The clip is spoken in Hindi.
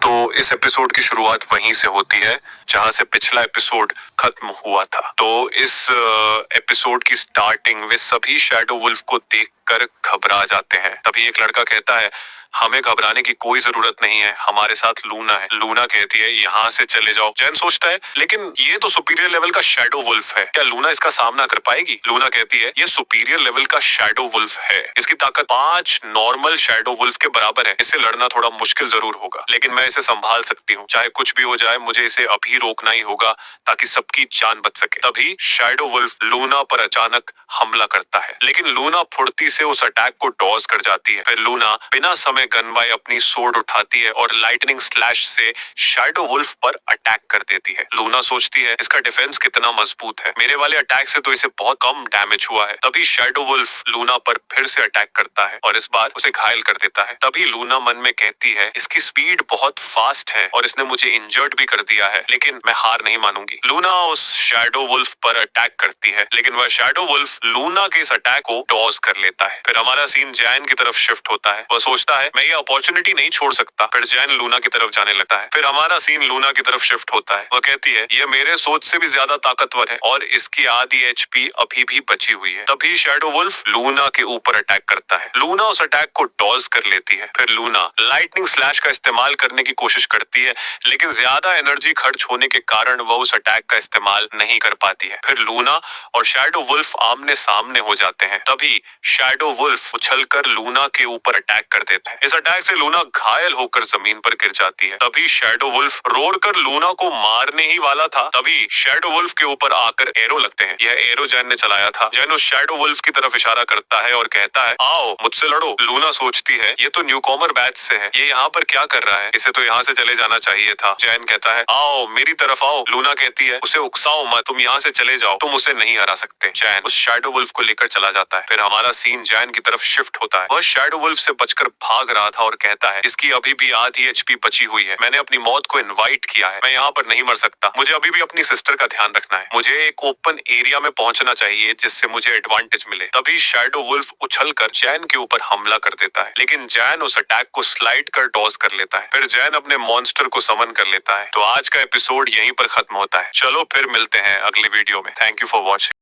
तो इस एपिसोड की शुरुआत वहीं से होती है जहां से पिछला एपिसोड खत्म हुआ था। तो इस एपिसोड की स्टार्टिंग वे सभी शैडो वुल्फ को देखकर घबरा जाते हैं। तभी एक लड़का कहता है, हमें घबराने की कोई जरूरत नहीं है, हमारे साथ लूना है। लूना कहती है, यहाँ से चले जाओ। जैन सोचता है, लेकिन ये तो सुपीरियर लेवल का शैडो वुल्फ है, क्या लूना इसका सामना कर पाएगी? लूना कहती है, ये सुपीरियर लेवल का शैडो वुल्फ है, इसकी ताकत 5 नॉर्मल शैडो वुल्फ के बराबर है, इससे लड़ना थोड़ा मुश्किल जरूर होगा, लेकिन मैं इसे संभाल सकती हूँ। चाहे कुछ भी हो जाए, मुझे इसे अभी रोकना ही होगा ताकि सबकी जान बच सके। तभी शैडो वुल्फ लूना पर अचानक हमला करता है, लेकिन लूना फुर्ती से उस अटैक को डॉज कर जाती है। फिर लूना बिना समय गनवाए अपनी सोर्ड उठाती है और लाइटनिंग स्लैश से शैडो वुल्फ पर अटैक कर देती है। लूना सोचती है, इसका डिफेंस कितना मजबूत है, मेरे वाले अटैक से तो इसे बहुत कम डैमेज हुआ है। तभी शैडो वुल्फ लूना पर फिर से अटैक करता है और इस बार उसे घायल कर देता है। तभी लूना मन में कहती है, इसकी स्पीड बहुत फास्ट है और इसने मुझे इंजर्ड भी कर दिया है, लेकिन मैं हार नहीं मानूंगी। लूना उस शैडो वुल्फ पर अटैक करती है, लेकिन वह शैडो वुल्फ लूना के इस अटैक को डॉज कर लेता है। फिर हमारा सीन जैन की तरफ शिफ्ट होता है। वह सोचता है, मैं ये अपॉर्चुनिटी नहीं छोड़ सकता। फिर जैन लूना की तरफ जाने लगता है। फिर हमारा सीन लूना की तरफ शिफ्ट होता है। वह कहती है, ये मेरे सोच से भी ज्यादा ताकतवर है और इसकी आधी एचपी अभी भी बची हुई है। तभी शैडो वुल्फ लूना के ऊपर अटैक करता है। लूना उस अटैक को डॉज कर लेती है। फिर लूना लाइटनिंग स्लैश का इस्तेमाल करने की कोशिश करती है, लेकिन ज्यादा एनर्जी खर्च होने के कारण वह उस अटैक का इस्तेमाल नहीं कर पाती है। फिर लूना और शैडो वुल्फ आमने सामने हो जाते हैं। तभी शैडो वुल्फ उछलकर लूना के ऊपर अटैक कर देता है। इस अटैक से लूना घायल होकर जमीन पर गिर जाती है। तभी शैडो वुल्फ रोड़कर लूना को मारने ही वाला था, तभी शैडो वुल्फ के ऊपर आकर एरो लगते हैं। यह एरो जैन ने चलाया था। जैन उस शैडो वुल्फ की तरफ इशारा करता है और कहता है, आओ मुझसे लड़ो। लूना सोचती है, ये तो न्यूकॉमर बैच से है, ये यहाँ पर क्या कर रहा है, इसे तो यहाँ से चले जाना चाहिए था। जैन कहता है, आओ मेरी तरफ आओ। लूना कहती है, उसे उकसाओ मत, तुम यहाँ से चले जाओ, तुम उसे नहीं हरा सकते। जैन उस शैडो वुल्फ को लेकर चला जाता है। फिर हमारा सीन जैन की तरफ शिफ्ट होता है। वह शैडो वुल्फ से बचकर भाग रहा था और कहता है, इसकी अभी भी आधी एचपी बची हुई है, मैंने अपनी मौत को इनवाइट किया है, मैं यहाँ पर नहीं मर सकता, मुझे अभी भी अपनी सिस्टर का ध्यान रखना है, मुझे एक ओपन एरिया में पहुंचना चाहिए जिससे मुझे एडवांटेज मिले। तभी शैडो वुल्फ उछलकर जैन के ऊपर हमला कर देता है, लेकिन जैन उस अटैक को स्लाइड कर डॉज कर लेता है। फिर जैन अपने मॉन्स्टर को समन कर लेता है। तो आज का एपिसोड यहीं पर खत्म होता है। चलो फिर मिलते हैं अगले वीडियो में। Thank you for watching.